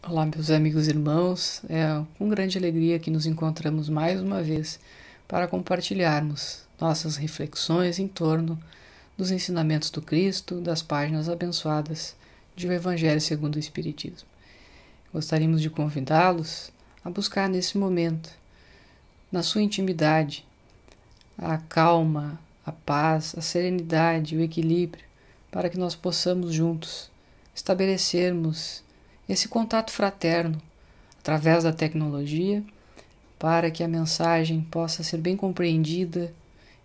Olá, meus amigos e irmãos. É com grande alegria que nos encontramos mais uma vez para compartilharmos nossas reflexões em torno dos ensinamentos do Cristo, das páginas abençoadas de O Evangelho segundo o Espiritismo. Gostaríamos de convidá-los a buscar nesse momento, na sua intimidade, a calma, a paz, a serenidade, o equilíbrio, para que nós possamos juntos estabelecermos esse contato fraterno através da tecnologia, para que a mensagem possa ser bem compreendida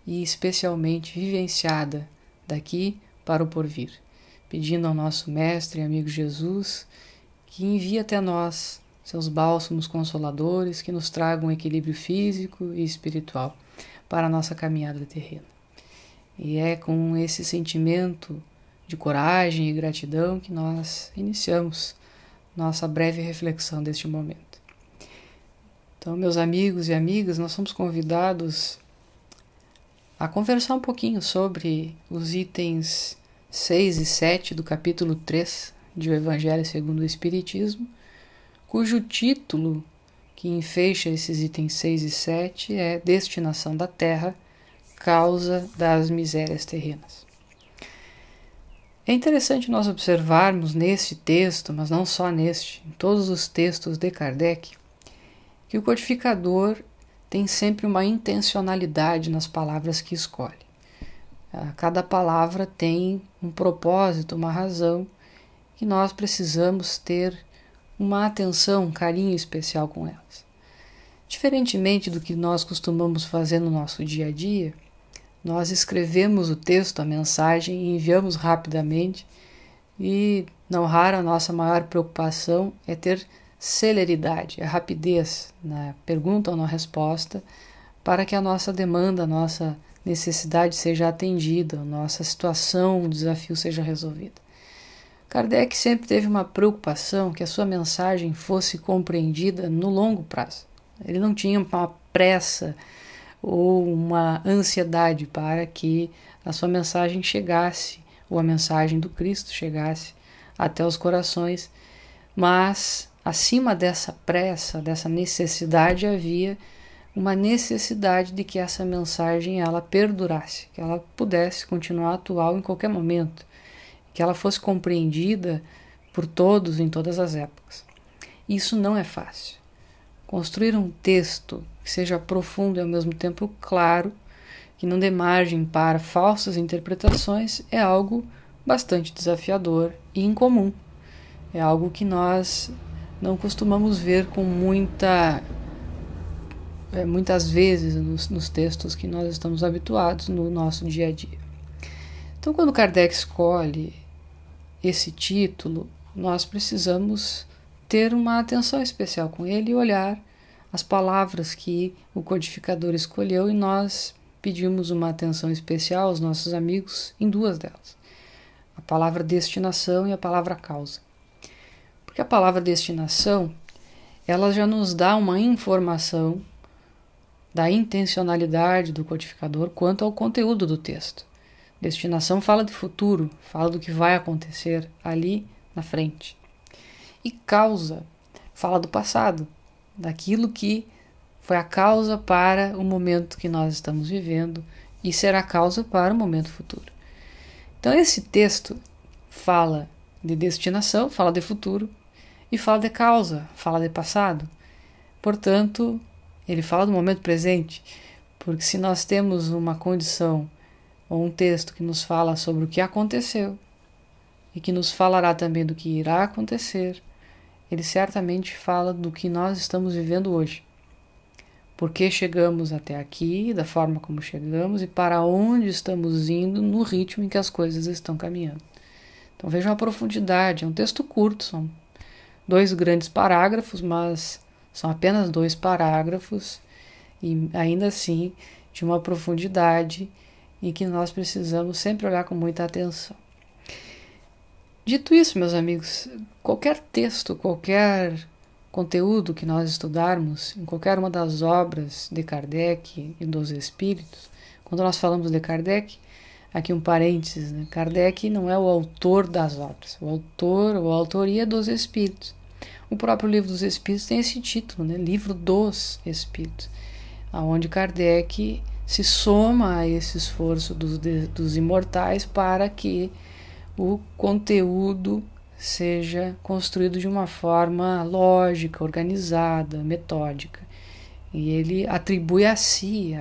e especialmente vivenciada daqui para o porvir, pedindo ao nosso Mestre e amigo Jesus que envie até nós seus bálsamos consoladores que nos tragam um equilíbrio físico e espiritual para a nossa caminhada terrena. E é com esse sentimento de coragem e gratidão que nós iniciamos nossa breve reflexão deste momento. Então, meus amigos e amigas, nós somos convidados a conversar um pouquinho sobre os itens 6 e 7 do capítulo 3 de O Evangelho segundo o Espiritismo, cujo título que enfeixa esses itens 6 e 7 é Destinação da Terra, Causa das Misérias Terrenas. É interessante nós observarmos nesse texto, mas não só neste, em todos os textos de Kardec, que o codificador tem sempre uma intencionalidade nas palavras que escolhe. Cada palavra tem um propósito, uma razão, que nós precisamos ter uma atenção, um carinho especial com elas. Diferentemente do que nós costumamos fazer no nosso dia a dia, nós escrevemos o texto, a mensagem e enviamos rapidamente, e não raro a nossa maior preocupação é ter celeridade, a rapidez na pergunta ou na resposta, para que a nossa demanda, a nossa necessidade seja atendida, a nossa situação, o desafio seja resolvido. Kardec sempre teve uma preocupação que a sua mensagem fosse compreendida no longo prazo. Ele não tinha uma pressa ou uma ansiedade para que a sua mensagem chegasse, ou a mensagem do Cristo chegasse até os corações, mas acima dessa pressa, dessa necessidade, havia uma necessidade de que essa mensagem ela perdurasse, que ela pudesse continuar atual em qualquer momento, que ela fosse compreendida por todos em todas as épocas. Isso não é fácil. Construir um texto que seja profundo e ao mesmo tempo claro, que não dê margem para falsas interpretações, é algo bastante desafiador e incomum. É algo que nós não costumamos ver com muitas vezes nos textos que nós estamos habituados no nosso dia a dia. Então, quando Kardec escolhe esse título, nós precisamos ter uma atenção especial com ele e olhar as palavras que o codificador escolheu, e nós pedimos uma atenção especial aos nossos amigos em duas delas: a palavra destinação e a palavra causa. Porque a palavra destinação, ela já nos dá uma informação da intencionalidade do codificador quanto ao conteúdo do texto. Destinação fala de futuro, fala do que vai acontecer ali na frente. E causa fala do passado, daquilo que foi a causa para o momento que nós estamos vivendo e será a causa para o momento futuro. Então esse texto fala de destinação, fala de futuro, e fala de causa, fala de passado. Portanto, ele fala do momento presente, porque se nós temos uma condição ou um texto que nos fala sobre o que aconteceu e que nos falará também do que irá acontecer, ele certamente fala do que nós estamos vivendo hoje. Por que chegamos até aqui, da forma como chegamos e para onde estamos indo no ritmo em que as coisas estão caminhando. Então vejam a profundidade, é um texto curto, são 2 grandes parágrafos, mas são apenas 2 parágrafos e ainda assim de uma profundidade em que nós precisamos sempre olhar com muita atenção. Dito isso, meus amigos, qualquer texto, qualquer conteúdo que nós estudarmos, em qualquer uma das obras de Kardec e dos Espíritos, quando nós falamos de Kardec, aqui um parênteses, né? Kardec não é o autor das obras, o autor ou a autoria dos Espíritos. O próprio Livro dos Espíritos tem esse título, né? Livro dos Espíritos, onde Kardec se soma a esse esforço dos imortais para que o conteúdo seja construído de uma forma lógica, organizada, metódica. E ele atribui a si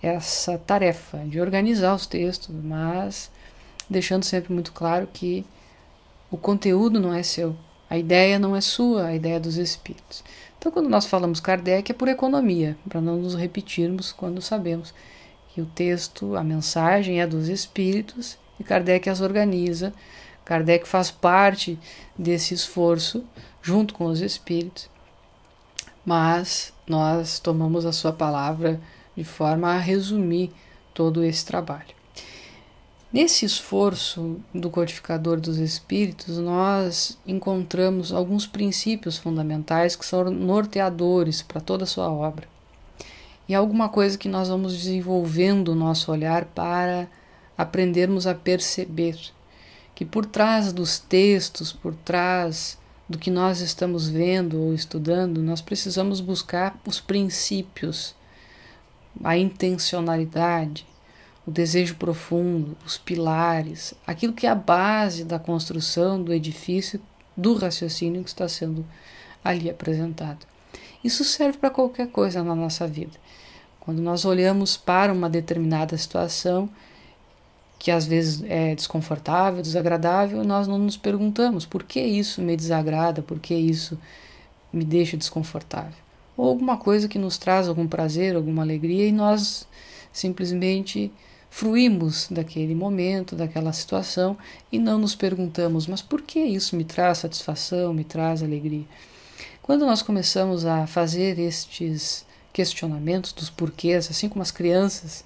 essa tarefa de organizar os textos, mas deixando sempre muito claro que o conteúdo não é seu, a ideia não é sua, a ideia é dos espíritos. Então, quando nós falamos Kardec, é por economia, para não nos repetirmos quando sabemos que o texto, a mensagem é dos espíritos e Kardec as organiza. Kardec faz parte desse esforço junto com os espíritos, mas nós tomamos a sua palavra de forma a resumir todo esse trabalho. Nesse esforço do codificador dos espíritos, nós encontramos alguns princípios fundamentais que são norteadores para toda a sua obra. E alguma coisa que nós vamos desenvolvendo o nosso olhar para aprendermos a perceber que por trás dos textos, por trás do que nós estamos vendo ou estudando, nós precisamos buscar os princípios, a intencionalidade, o desejo profundo, os pilares, aquilo que é a base da construção do edifício, do raciocínio que está sendo ali apresentado. Isso serve para qualquer coisa na nossa vida. Quando nós olhamos para uma determinada situação, que às vezes é desconfortável, desagradável, nós não nos perguntamos por que isso me desagrada, por que isso me deixa desconfortável. Ou alguma coisa que nos traz algum prazer, alguma alegria, e nós simplesmente fruímos daquele momento, daquela situação, e não nos perguntamos, mas por que isso me traz satisfação, me traz alegria? Quando nós começamos a fazer estes questionamentos dos porquês, assim como as crianças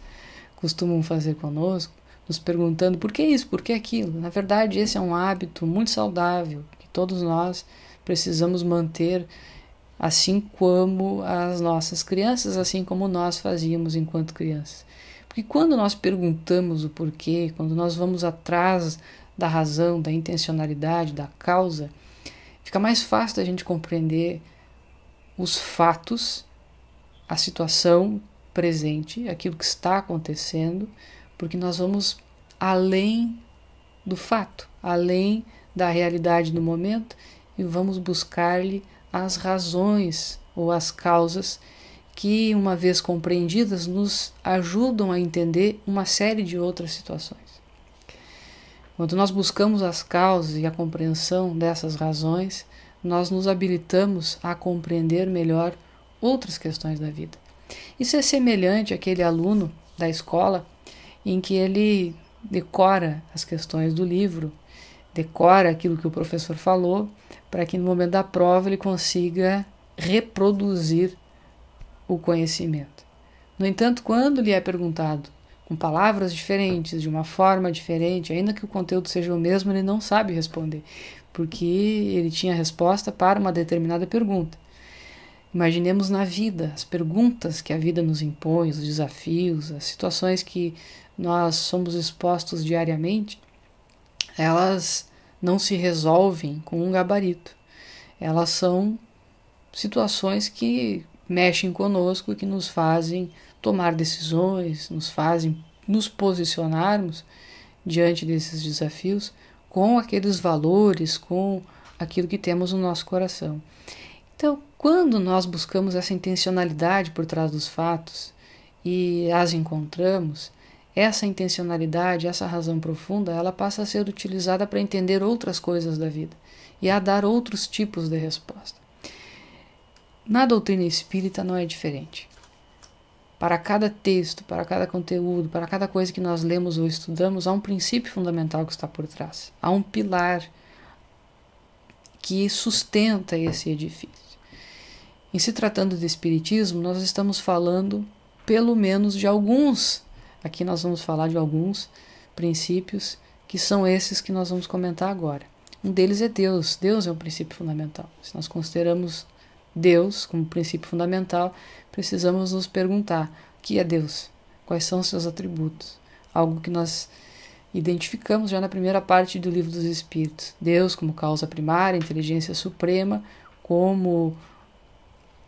costumam fazer conosco, nos perguntando por que isso, por que aquilo, na verdade esse é um hábito muito saudável, que todos nós precisamos manter, assim como as nossas crianças, assim como nós fazíamos enquanto crianças. Porque quando nós perguntamos o porquê, quando nós vamos atrás da razão, da intencionalidade, da causa, fica mais fácil da gente compreender os fatos, a situação presente, aquilo que está acontecendo, porque nós vamos além do fato, além da realidade do momento e vamos buscar-lhe as razões ou as causas que, uma vez compreendidas, nos ajudam a entender uma série de outras situações. Quando nós buscamos as causas e a compreensão dessas razões, nós nos habilitamos a compreender melhor outras questões da vida. Isso é semelhante àquele aluno da escola em que ele decora as questões do livro, decora aquilo que o professor falou, para que no momento da prova ele consiga reproduzir o conhecimento. No entanto, quando lhe é perguntado com palavras diferentes, de uma forma diferente, ainda que o conteúdo seja o mesmo, ele não sabe responder, porque ele tinha resposta para uma determinada pergunta. Imaginemos na vida, as perguntas que a vida nos impõe, os desafios, as situações que nós somos expostos diariamente, elas não se resolvem com um gabarito. Elas são situações que mexem conosco, que nos fazem tomar decisões, nos fazem nos posicionarmos diante desses desafios com aqueles valores, com aquilo que temos no nosso coração. Então, quando nós buscamos essa intencionalidade por trás dos fatos e as encontramos, essa intencionalidade, essa razão profunda, ela passa a ser utilizada para entender outras coisas da vida e a dar outros tipos de resposta. Na doutrina espírita não é diferente. Para cada texto, para cada conteúdo, para cada coisa que nós lemos ou estudamos, há um princípio fundamental que está por trás. Há um pilar que sustenta esse edifício. Em se tratando de espiritismo, nós estamos falando pelo menos de alguns, aqui nós vamos falar de alguns princípios que são esses que nós vamos comentar agora. Um deles é Deus. Deus é um princípio fundamental. Se nós consideramos Deus como princípio fundamental, precisamos nos perguntar: o que é Deus? Quais são os seus atributos? Algo que nós identificamos já na primeira parte do Livro dos Espíritos. Deus como causa primária, inteligência suprema, como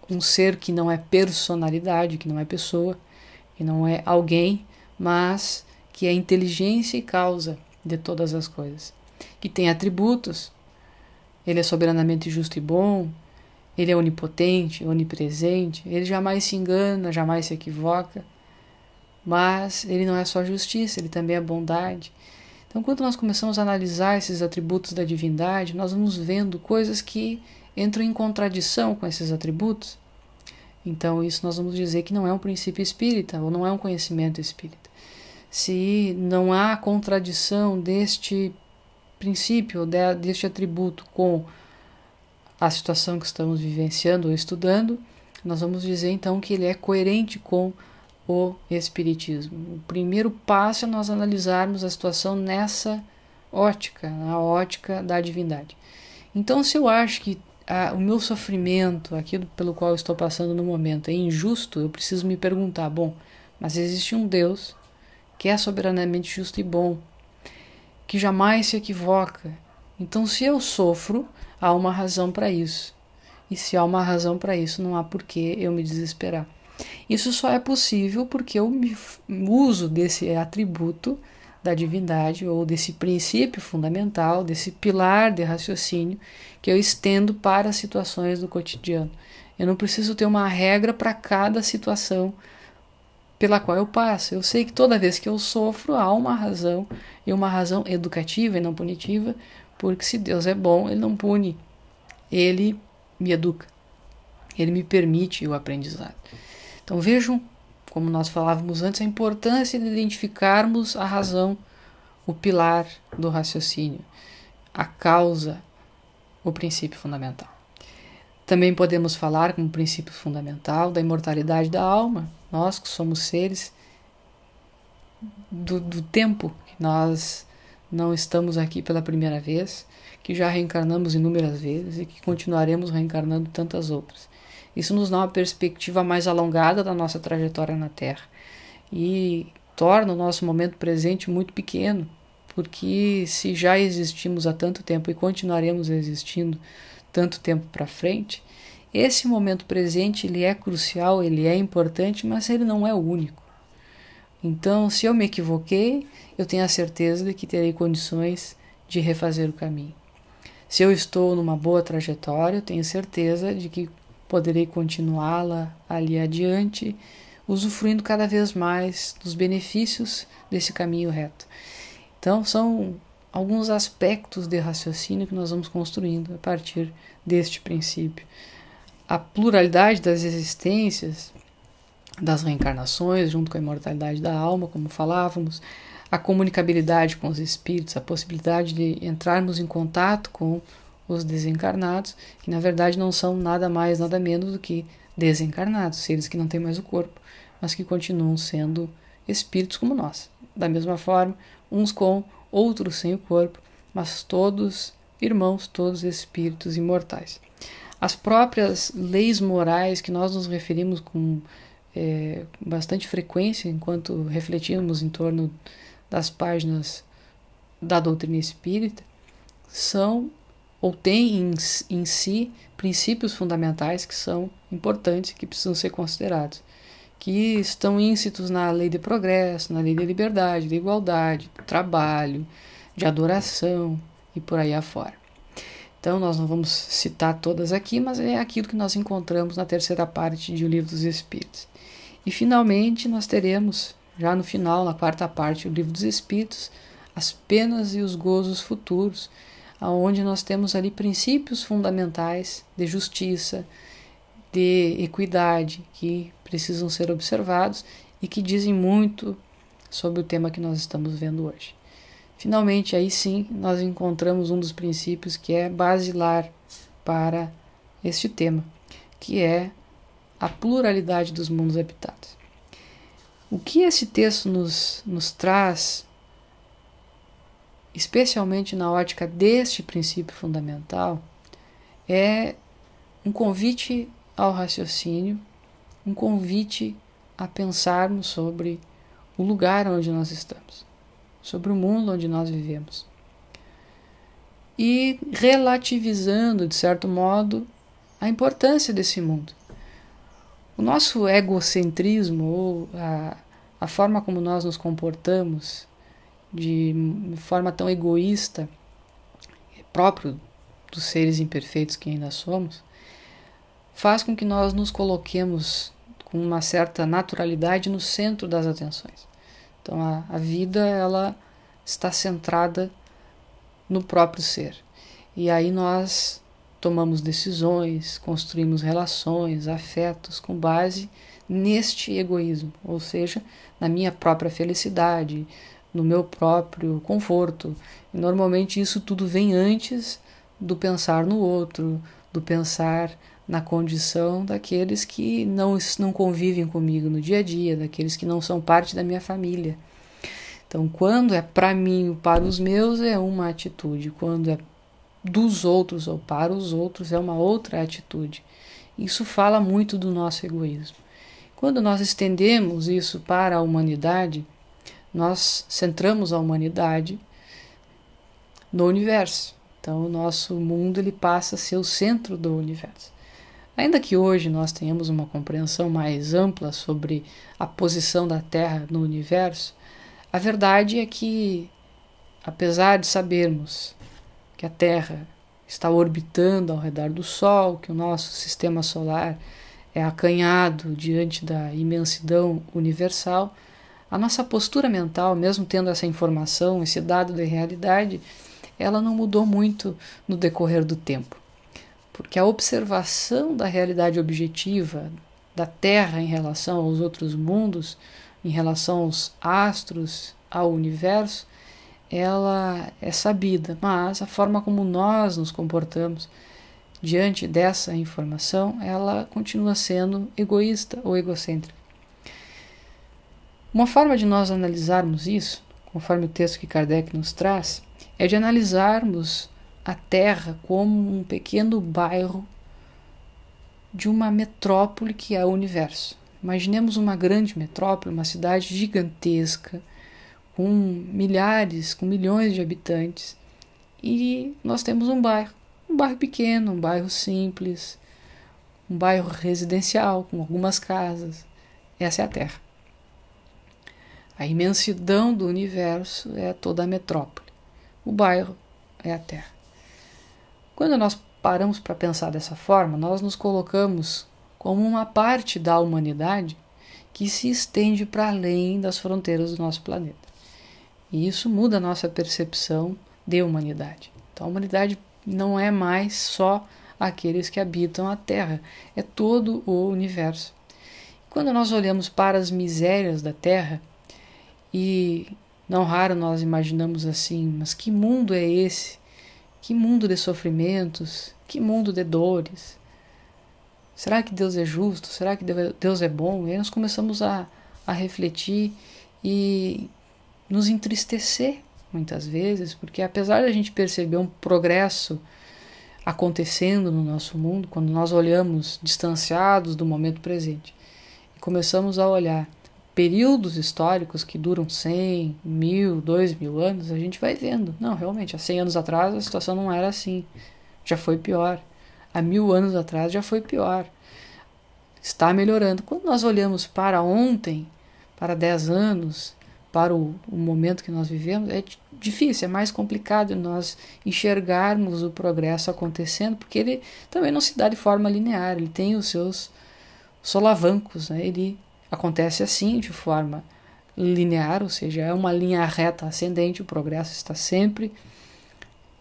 um ser que não é personalidade, que não é pessoa, que não é alguém, mas que é inteligência e causa de todas as coisas. Que tem atributos, ele é soberanamente justo e bom, ele é onipotente, onipresente, ele jamais se engana, jamais se equivoca, mas ele não é só justiça, ele também é bondade. Então, quando nós começamos a analisar esses atributos da divindade, nós vamos vendo coisas que entram em contradição com esses atributos. Então, isso nós vamos dizer que não é um princípio espírita, ou não é um conhecimento espírita. Se não há contradição deste princípio, deste atributo com a situação que estamos vivenciando ou estudando, nós vamos dizer então que ele é coerente com o Espiritismo. O primeiro passo é nós analisarmos a situação nessa ótica, na ótica da divindade. Então, se eu acho que o meu sofrimento, aquilo pelo qual eu estou passando no momento, é injusto, eu preciso me perguntar, bom, mas existe um Deus que é soberanamente justo e bom, que jamais se equivoca. Então, se eu sofro, há uma razão para isso. E se há uma razão para isso, não há por que eu me desesperar. Isso só é possível porque eu me uso desse atributo da divindade, ou desse princípio fundamental, desse pilar de raciocínio que eu estendo para as situações do cotidiano. Eu não preciso ter uma regra para cada situação pela qual eu passo. Eu sei que toda vez que eu sofro há uma razão, e uma razão educativa e não punitiva, porque se Deus é bom, Ele não pune, Ele me educa, Ele me permite o aprendizado. Então vejam, como nós falávamos antes, a importância de identificarmos a razão, o pilar do raciocínio, a causa, o princípio fundamental. Também podemos falar como princípio fundamental da imortalidade da alma. Nós que somos seres do tempo, que nós não estamos aqui pela primeira vez, que já reencarnamos inúmeras vezes e que continuaremos reencarnando tantas outras. Isso nos dá uma perspectiva mais alongada da nossa trajetória na Terra e torna o nosso momento presente muito pequeno, porque se já existimos há tanto tempo e continuaremos existindo tanto tempo para frente, esse momento presente ele é crucial, ele é importante, mas ele não é o único. Então, se eu me equivoquei, eu tenho a certeza de que terei condições de refazer o caminho. Se eu estou numa boa trajetória, eu tenho certeza de que poderei continuá-la ali adiante, usufruindo cada vez mais dos benefícios desse caminho reto. Então, são alguns aspectos de raciocínio que nós vamos construindo a partir deste princípio. A pluralidade das existências, das reencarnações, junto com a imortalidade da alma, como falávamos, a comunicabilidade com os espíritos, a possibilidade de entrarmos em contato com os desencarnados, que na verdade não são nada mais, nada menos do que desencarnados, seres que não têm mais o corpo, mas que continuam sendo espíritos como nós. Da mesma forma, uns com, outros sem o corpo, mas todos irmãos, todos espíritos imortais. As próprias leis morais que nós nos referimos com bastante frequência enquanto refletimos em torno das páginas da doutrina espírita são ou têm em si princípios fundamentais que são importantes, que precisam ser considerados, que estão íncitos na lei de progresso, na lei de liberdade, de igualdade, do trabalho, de adoração e por aí afora. Então nós não vamos citar todas aqui, mas é aquilo que nós encontramos na terceira parte de O Livro dos Espíritos. E finalmente nós teremos, já no final, na quarta parte do Livro dos Espíritos, as penas e os gozos futuros, onde nós temos ali princípios fundamentais de justiça, de equidade, que precisam ser observados e que dizem muito sobre o tema que nós estamos vendo hoje. Finalmente, aí sim, nós encontramos um dos princípios que é basilar para este tema, que é a pluralidade dos mundos habitados. O que esse texto nos traz, especialmente na ótica deste princípio fundamental, é um convite ao raciocínio, um convite a pensarmos sobre o lugar onde nós estamos. sobre o mundo onde nós vivemos. E relativizando, de certo modo, a importância desse mundo. O nosso egocentrismo, ou a forma como nós nos comportamos de forma tão egoísta, próprio dos seres imperfeitos que ainda somos, faz com que nós nos coloquemos com uma certa naturalidade no centro das atenções. Então a vida, ela está centrada no próprio ser. E aí nós tomamos decisões, construímos relações, afetos com base neste egoísmo, ou seja, na minha própria felicidade, no meu próprio conforto. E normalmente isso tudo vem antes do pensar no outro, do pensar na condição daqueles que não convivem comigo no dia a dia, daqueles que não são parte da minha família. Então, quando é para mim ou para os meus, é uma atitude. Quando é dos outros ou para os outros, é uma outra atitude. Isso fala muito do nosso egoísmo. Quando nós estendemos isso para a humanidade, nós centramos a humanidade no universo. Então, o nosso mundo, ele passa a ser o centro do universo. Ainda que hoje nós tenhamos uma compreensão mais ampla sobre a posição da Terra no universo, a verdade é que, apesar de sabermos que a Terra está orbitando ao redor do Sol, que o nosso sistema solar é acanhado diante da imensidão universal, a nossa postura mental, mesmo tendo essa informação, esse dado da realidade, ela não mudou muito no decorrer do tempo. Porque a observação da realidade objetiva da Terra em relação aos outros mundos, em relação aos astros, ao universo, ela é sabida, mas a forma como nós nos comportamos diante dessa informação, ela continua sendo egoísta ou egocêntrica. Uma forma de nós analisarmos isso, conforme o texto que Kardec nos traz, é de analisarmos a Terra como um pequeno bairro de uma metrópole que é o universo. Imaginemos uma grande metrópole, uma cidade gigantesca, com milhares, com milhões de habitantes, e nós temos um bairro pequeno, um bairro simples, um bairro residencial, com algumas casas. Essa é a Terra. A imensidão do universo é toda a metrópole. O bairro é a Terra. Quando nós paramos para pensar dessa forma, nós nos colocamos como uma parte da humanidade que se estende para além das fronteiras do nosso planeta. E isso muda a nossa percepção de humanidade. Então a humanidade não é mais só aqueles que habitam a Terra, é todo o universo. Quando nós olhamos para as misérias da Terra, e não raro nós imaginamos assim, mas que mundo é esse? Que mundo de sofrimentos? Que mundo de dores? Será que Deus é justo? Será que Deus é bom? E aí nós começamos a refletir e nos entristecer muitas vezes, porque apesar de a gente perceber um progresso acontecendo no nosso mundo, quando nós olhamos distanciados do momento presente e começamos a olhar períodos históricos que duram 100, 1000, 2000 anos, a gente vai vendo, não, realmente, há 100 anos atrás a situação não era assim, já foi pior. Há 1000 anos atrás já foi pior. Está melhorando. Quando nós olhamos para ontem, para 10 anos, para o momento que nós vivemos, é difícil, é mais complicado nós enxergarmos o progresso acontecendo, porque ele também não se dá de forma linear, ele tem os seus solavancos, né? Ele acontece assim, de forma linear, ou seja, é uma linha reta ascendente, o progresso está sempre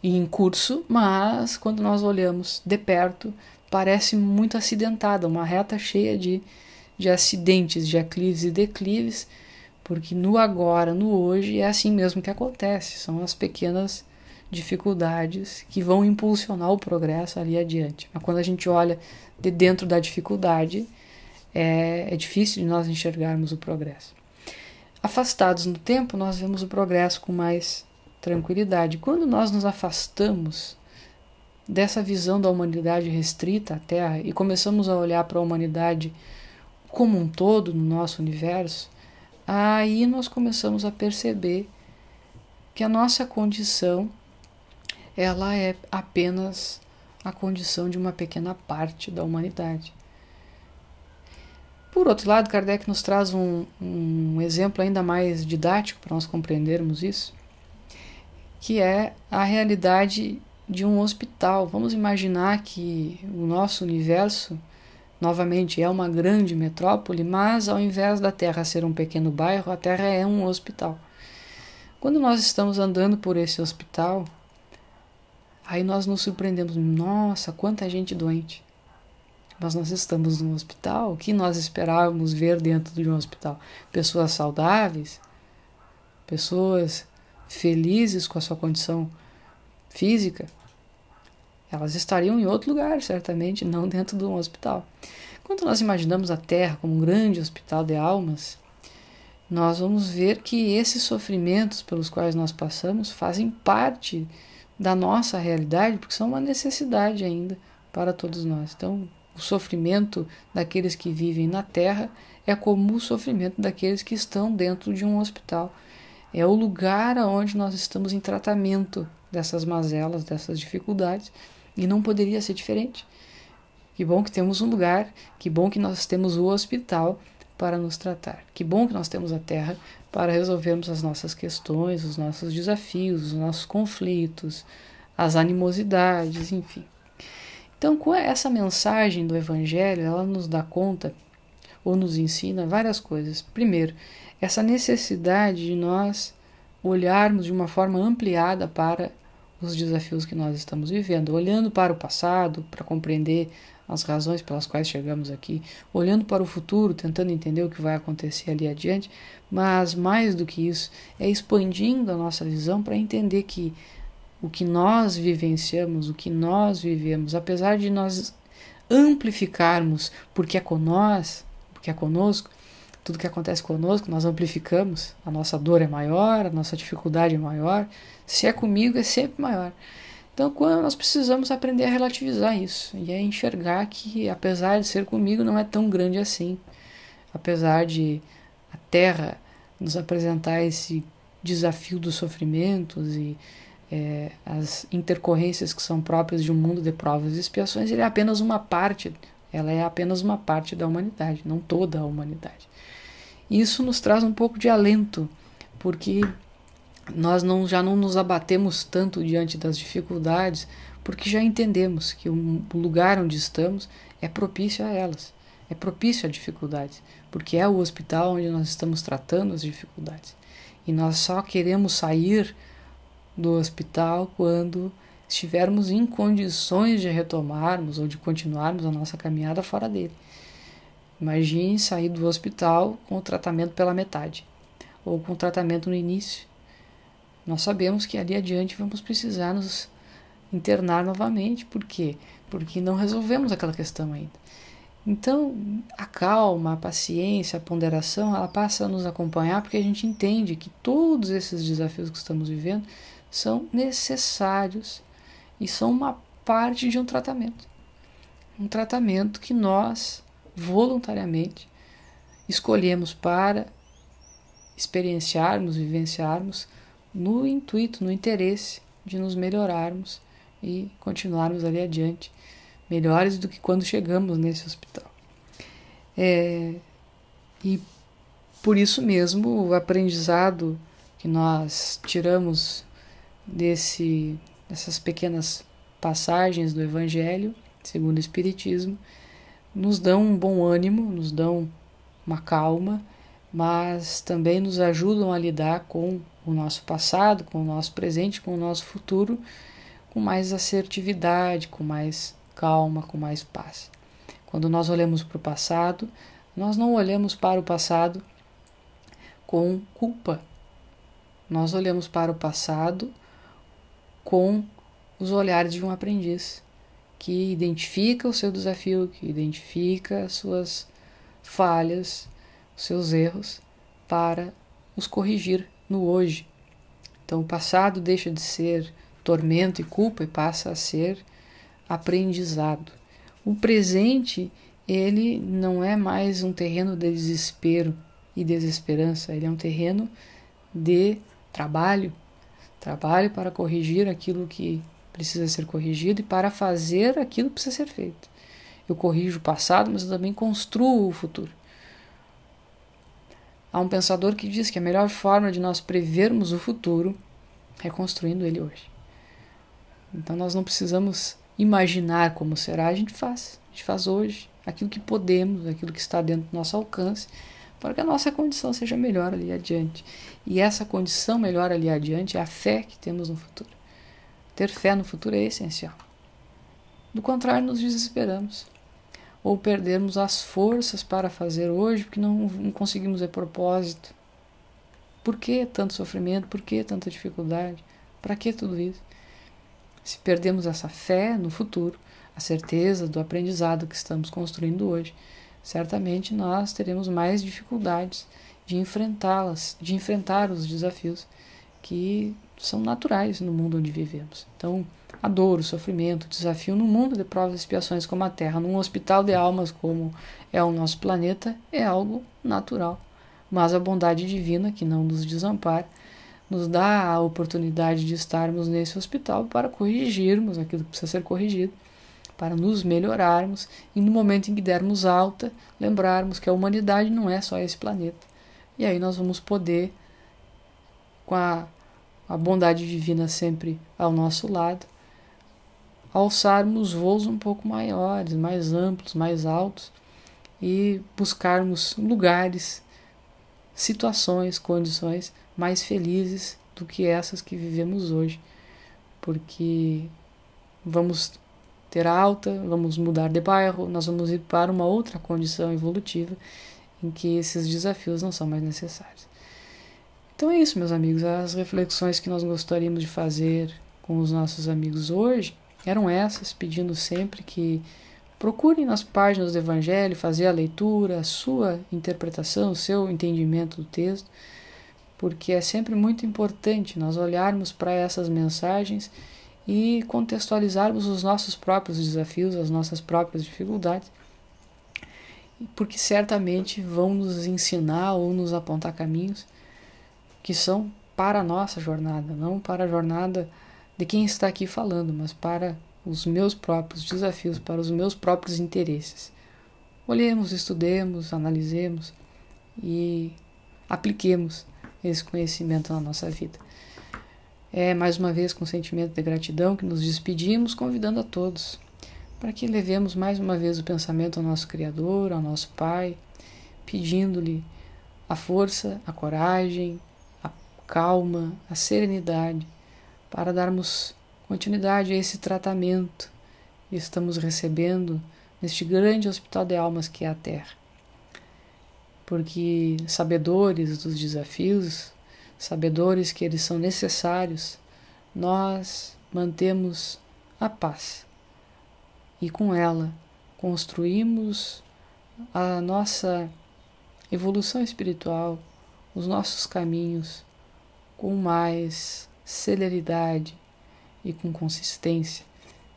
em curso, mas quando nós olhamos de perto, parece muito acidentada, uma reta cheia de acidentes, de aclives e declives, porque no agora, no hoje, é assim mesmo que acontece, são as pequenas dificuldades que vão impulsionar o progresso ali adiante. Mas quando a gente olha de dentro da dificuldade, é difícil de nós enxergarmos o progresso. Afastados no tempo, nós vemos o progresso com mais tranquilidade. Quando nós nos afastamos dessa visão da humanidade restrita à Terra e começamos a olhar para a humanidade como um todo no nosso universo, aí nós começamos a perceber que a nossa condição ela é apenas a condição de uma pequena parte da humanidade. Por outro lado, Kardec nos traz um exemplo ainda mais didático para nós compreendermos isso, que é a realidade de um hospital. Vamos imaginar que o nosso universo, novamente, é uma grande metrópole, mas ao invés da Terra ser um pequeno bairro, a Terra é um hospital. Quando nós estamos andando por esse hospital, aí nós nos surpreendemos. Nossa, quanta gente doente. Mas nós estamos num hospital. O que nós esperávamos ver dentro de um hospital? Pessoas saudáveis, pessoas felizes com a sua condição física. Elas estariam em outro lugar, certamente, não dentro de um hospital. Quando nós imaginamos a Terra como um grande hospital de almas, nós vamos ver que esses sofrimentos pelos quais nós passamos fazem parte da nossa realidade, porque são uma necessidade ainda para todos nós. Então, o sofrimento daqueles que vivem na Terra é como o sofrimento daqueles que estão dentro de um hospital. É o lugar onde nós estamos em tratamento dessas mazelas, dessas dificuldades, e não poderia ser diferente. Que bom que temos um lugar, que bom que nós temos o hospital para nos tratar. Que bom que nós temos a Terra para resolvermos as nossas questões, os nossos desafios, os nossos conflitos, as animosidades, enfim. Então, com essa mensagem do Evangelho, ela nos dá conta ou nos ensina várias coisas. Primeiro, essa necessidade de nós olharmos de uma forma ampliada para os desafios que nós estamos vivendo, olhando para o passado, para compreender as razões pelas quais chegamos aqui, olhando para o futuro, tentando entender o que vai acontecer ali adiante, mas mais do que isso, é expandindo a nossa visão para entender que o que nós vivenciamos, o que nós vivemos, apesar de nós amplificarmos porque é com nós, porque é conosco, tudo que acontece conosco, nós amplificamos, a nossa dor é maior, a nossa dificuldade é maior, se é comigo é sempre maior. Então, quando nós precisamos aprender a relativizar isso e a enxergar que, apesar de ser comigo, não é tão grande assim. Apesar de a Terra nos apresentar esse desafio dos sofrimentos e as intercorrências que são próprias de um mundo de provas e expiações, ela é apenas uma parte da humanidade, não toda a humanidade. Isso nos traz um pouco de alento, porque nós já não nos abatemos tanto diante das dificuldades, porque já entendemos que o lugar onde estamos é propício a elas, é propício a dificuldades, porque é o hospital onde nós estamos tratando as dificuldades. E nós só queremos sair do hospital quando estivermos em condições de retomarmos ou de continuarmos a nossa caminhada fora dele. Imagine sair do hospital com o tratamento pela metade, ou com o tratamento no início. Nós sabemos que ali adiante vamos precisar nos internar novamente. Por quê? Porque não resolvemos aquela questão ainda. Então, a calma, a paciência, a ponderação, ela passa a nos acompanhar porque a gente entende que todos esses desafios que estamos vivendo são necessários e são uma parte de um tratamento. Um tratamento que nós, voluntariamente, escolhemos para experienciarmos, vivenciarmos, no intuito, no interesse de nos melhorarmos e continuarmos ali adiante, melhores do que quando chegamos nesse hospital. E por isso mesmo o aprendizado que nós tiramos dessas pequenas passagens do Evangelho, segundo o Espiritismo, nos dão um bom ânimo, nos dão uma calma, mas também nos ajudam a lidar com o nosso passado, com o nosso presente, com o nosso futuro, com mais assertividade, com mais calma, com mais paz. Quando nós olhamos para o passado, nós não olhamos para o passado com culpa. Nós olhamos para o passado com os olhares de um aprendiz que identifica o seu desafio, que identifica as suas falhas, os seus erros, para os corrigir no hoje. Então o passado deixa de ser tormento e culpa e passa a ser aprendizado. O presente, ele não é mais um terreno de desespero e desesperança, ele é um terreno de trabalho, Trabalho para corrigir aquilo que precisa ser corrigido e para fazer aquilo que precisa ser feito. Eu corrijo o passado, mas eu também construo o futuro. Há um pensador que diz que a melhor forma de nós prevermos o futuro é construindo ele hoje. Então nós não precisamos imaginar como será, a gente faz hoje aquilo que podemos, aquilo que está dentro do nosso alcance, para que a nossa condição seja melhor ali adiante. E essa condição melhor ali adiante é a fé que temos no futuro. Ter fé no futuro é essencial. Do contrário, nos desesperamos. Ou perdermos as forças para fazer hoje, porque não conseguimos ver propósito. Por que tanto sofrimento? Por que tanta dificuldade? Para que tudo isso? Se perdemos essa fé no futuro, a certeza do aprendizado que estamos construindo hoje, certamente nós teremos mais dificuldades de enfrentá-las, de enfrentar os desafios que são naturais no mundo onde vivemos. Então, a dor, o sofrimento, o desafio no mundo de provas e expiações como a Terra, num hospital de almas como é o nosso planeta, é algo natural. Mas a bondade divina, que não nos desampara, nos dá a oportunidade de estarmos nesse hospital para corrigirmos aquilo que precisa ser corrigido, para nos melhorarmos e no momento em que dermos alta, lembrarmos que a humanidade não é só esse planeta. E aí nós vamos poder, com a bondade divina sempre ao nosso lado, alçarmos voos um pouco maiores, mais amplos, mais altos e buscarmos lugares, situações, condições mais felizes do que essas que vivemos hoje, porque vamos ter alta, vamos mudar de bairro, nós vamos ir para uma outra condição evolutiva em que esses desafios não são mais necessários. Então é isso, meus amigos, as reflexões que nós gostaríamos de fazer com os nossos amigos hoje eram essas, pedindo sempre que procurem nas páginas do Evangelho, fazer a leitura, a sua interpretação, o seu entendimento do texto, porque é sempre muito importante nós olharmos para essas mensagens e contextualizarmos os nossos próprios desafios, as nossas próprias dificuldades, porque certamente vão nos ensinar ou nos apontar caminhos que são para a nossa jornada, não para a jornada de quem está aqui falando, mas para os meus próprios desafios, para os meus próprios interesses. Olhemos, estudemos, analisemos e apliquemos esse conhecimento na nossa vida. É mais uma vez com sentimento de gratidão que nos despedimos, convidando a todos para que levemos mais uma vez o pensamento ao nosso Criador, ao nosso Pai, pedindo-lhe a força, a coragem, a calma, a serenidade para darmos continuidade a esse tratamento que estamos recebendo neste grande hospital de almas que é a Terra. Porque sabedores dos desafios, sabedores que eles são necessários, nós mantemos a paz e com ela construímos a nossa evolução espiritual, os nossos caminhos com mais celeridade e com consistência,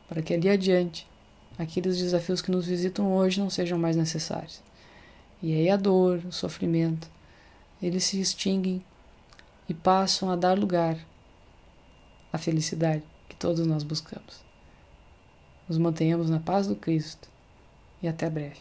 para que ali adiante aqueles desafios que nos visitam hoje não sejam mais necessários. E aí a dor, o sofrimento, eles se extinguem e passam a dar lugar à felicidade que todos nós buscamos. Nos mantenhamos na paz do Cristo e até breve.